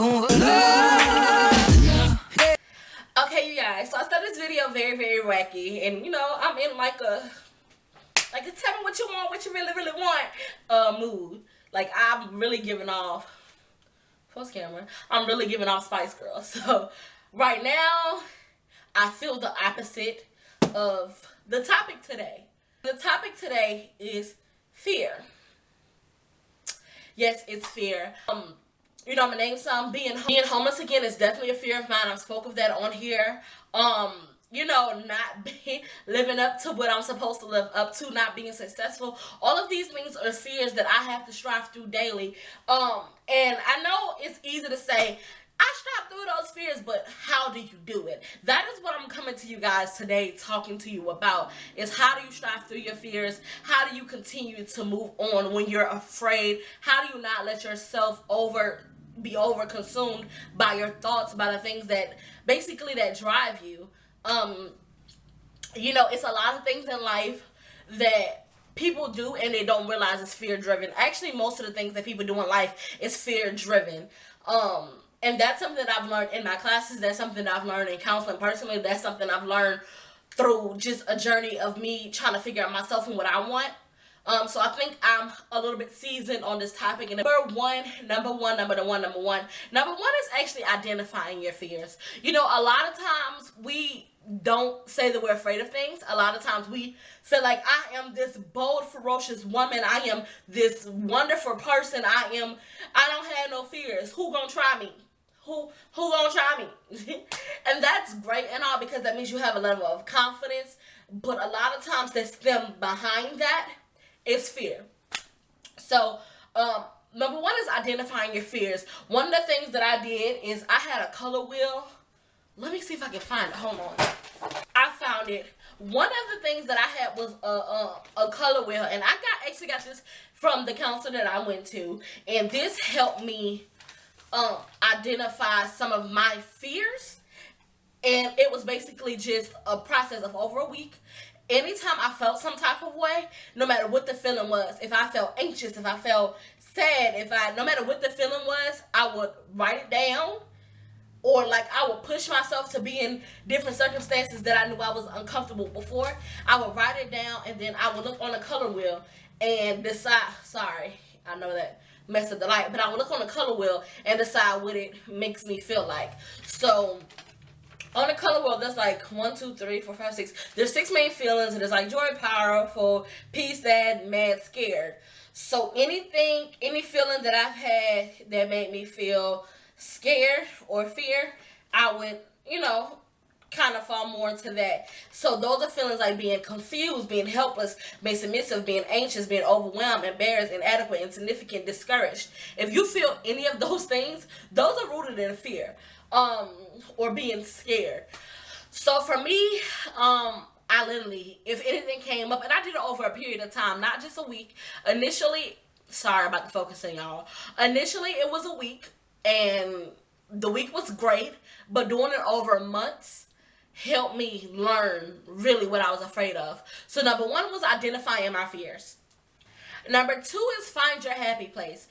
Okay, you guys, so I started this video very, very wacky, and you know, I'm in like a tell me what you want, what you really, really want mood. Like, I'm really giving off, post camera, I'm really giving off Spice Girls. So, right now, I feel the opposite of the topic today. The topic today is fear. Yes, it's fear. You know, I'm gonna name some. Being homeless again is definitely a fear of mine. I've spoke of that on here. You know, not living up to what I'm supposed to live up to, not being successful. All of these things are fears that I have to strive through daily. And I know it's easy to say, I strive through those fears, but how do you do it? That is what I'm coming to you guys today talking to you about, is how do you strive through your fears? How do you continue to move on when you're afraid? How do you not let yourself be over consumed by your thoughts, by the things that basically that drive you? You know, it's a lot of things in life that people do and they don't realize it's fear driven. Actually, most of the things that people do in life is fear driven. And that's something that I've learned in my classes. That's something that I've learned in counseling personally. That's something I've learned through just a journey of me trying to figure out myself and what I want. So I think I'm a little bit seasoned on this topic. And number one is actually identifying your fears. You know, a lot of times we don't say that we're afraid of things. A lot of times we feel like, I am this bold, ferocious woman. I am this wonderful person. I don't have no fears. Who gonna try me? Who gonna try me? And that's great and all, because that means you have a level of confidence. But a lot of times the stem behind that is fear. So, number one is identifying your fears. One of the things that I did is I had a color wheel. Let me see if I can find it. Hold on. I found it. One of the things that I had was a color wheel, and I actually got this from the counselor that I went to, and this helped me identify some of my fears. And it was basically just a process of over a week. Anytime I felt some type of way, no matter what the feeling was, if I felt anxious, if I felt sad, no matter what the feeling was, I would write it down. Or like I would push myself to be in different circumstances that I knew I was uncomfortable before. I would write it down, and then I would look on the color wheel and decide, sorry, I know that messed up the light, but I would look on the color wheel and decide what it makes me feel like. So on the color wheel, there's like 1, 2, 3, 4, 5, 6. There's 6 main feelings, and there's like joy, powerful, peace, sad, mad, scared. So any feeling that I've had that made me feel scared or fear, I would, you know, kind of fall more into that. So those are feelings like being confused, being helpless, being submissive, being anxious, being overwhelmed, embarrassed, inadequate, insignificant, discouraged. If you feel any of those things, those are rooted in fear, or being scared. So for me, I literally, if anything came up, and I did it over a period of time, not just a week. Initially, sorry about the focusing, y'all. Initially, it was a week. And the week was great, but doing it over months helped me learn really what I was afraid of. So number one was identifying my fears. Number 2 is find your happy place.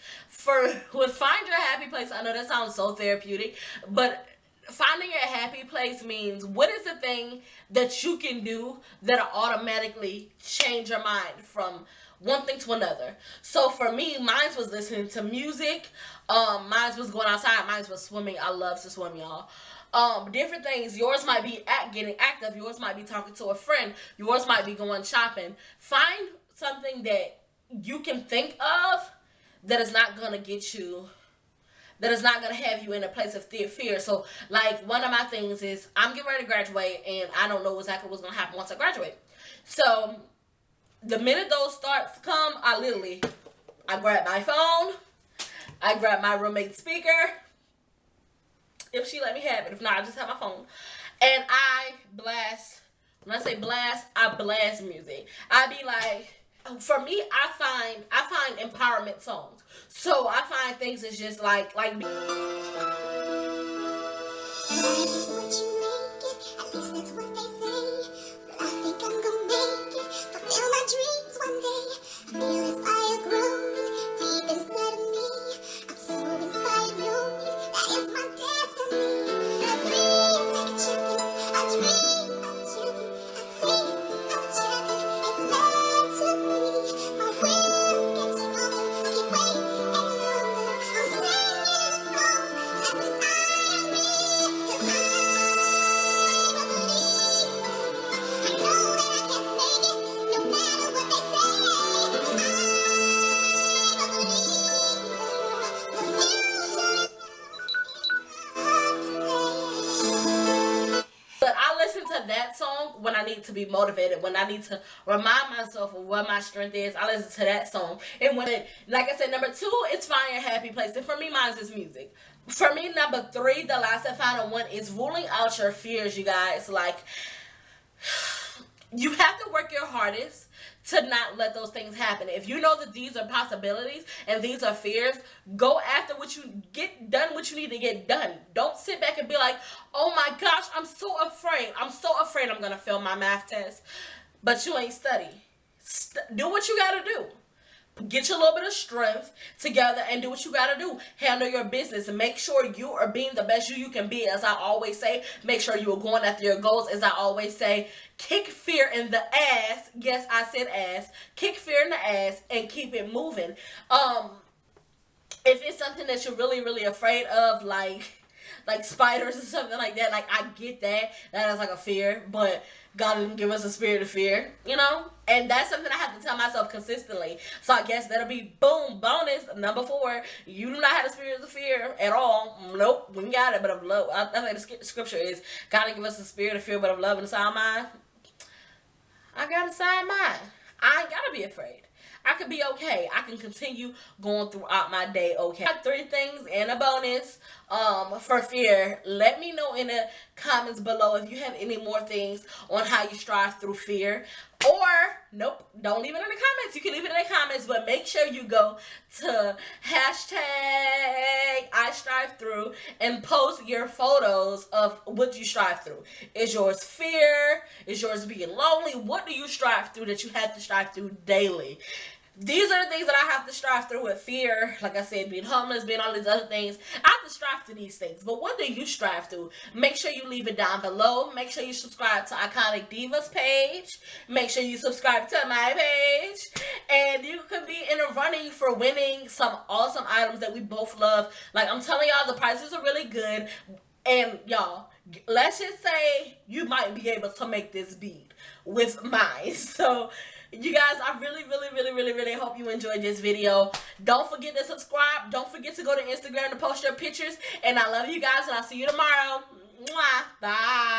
With find your happy place, I know that sounds so therapeutic, but finding your happy place means, what is the thing that you can do that'll automatically change your mind from one thing to another. So for me, mine was listening to music. Mine was going outside. Mine was swimming. I love to swim, y'all. Different things. Yours might be getting active. Yours might be talking to a friend. Yours might be going shopping. Find something that you can think of that is not going to get you, that is not going to have you in a place of fear. So, like, one of my things is I'm getting ready to graduate, and I don't know exactly what's going to happen once I graduate. So the minute those thoughts come, I grab my phone, I grab my roommate's speaker, if she let me have it. If not, I just have my phone, and I blast. When I say blast, I blast music. I be like, for me, I find empowerment songs. So I find things that's just like me. song when I need to be motivated, when I need to remind myself of what my strength is. I listen to that song. And when like I said, number 2 is find your happy place. And for me, mine is music. For me, number 3, the last and final one, is ruling out your fears, you guys. Like, you have to work your hardest to not let those things happen. If you know that these are possibilities and these are fears, go after what you get done, what you need to get done. Don't sit back and be like, oh my gosh, I'm so afraid. I'm so afraid I'm going to fail my math test. But you ain't study. Do what you got to do. Get your little bit of strength together and do what you gotta do. Handle your business and make sure you are being the best you can be. As I always say, make sure you are going after your goals. As I always say, kick fear in the ass. Yes, I said ass. Kick fear in the ass and keep it moving. If it's something that you're really, really afraid of, like spiders or something like that, like, I get that. That is like a fear, but God didn't give us a spirit of fear, you know? And that's something I have to tell myself consistently. So I guess that'll be, boom, bonus, number 4. You do not have a spirit of fear at all. Nope, we got it, but of love. I think the scripture is, God didn't give us a spirit of fear, but of love and a sound mind. I got a sound mind. I ain't gotta be afraid. I could be okay. I can continue going throughout my day okay. I got 3 things and a bonus for fear. Let me know in the comments below if you have any more things on how you strive through fear. Or, nope, don't leave it in the comments. You can leave it in the comments, but make sure you go to hashtag I strive through and post your photos of what you strive through. Is yours fear? Is yours being lonely? What do you strive through that you have to strive through daily? These are the things that I have to strive through with fear. Like I said, being homeless, being all these other things. I have to strive through these things. But what do you strive through? Make sure you leave it down below. Make sure you subscribe to Ahykonikdiva's page. Make sure you subscribe to my page. And you could be in a running for winning some awesome items that we both love. Like, I'm telling y'all, the prices are really good. And y'all, let's just say you might be able to make this beat with mine. So, you guys, I really, really, really, really, really hope you enjoyed this video. Don't forget to subscribe. Don't forget to go to Instagram to post your pictures. And I love you guys, and I'll see you tomorrow. Mwah. Bye.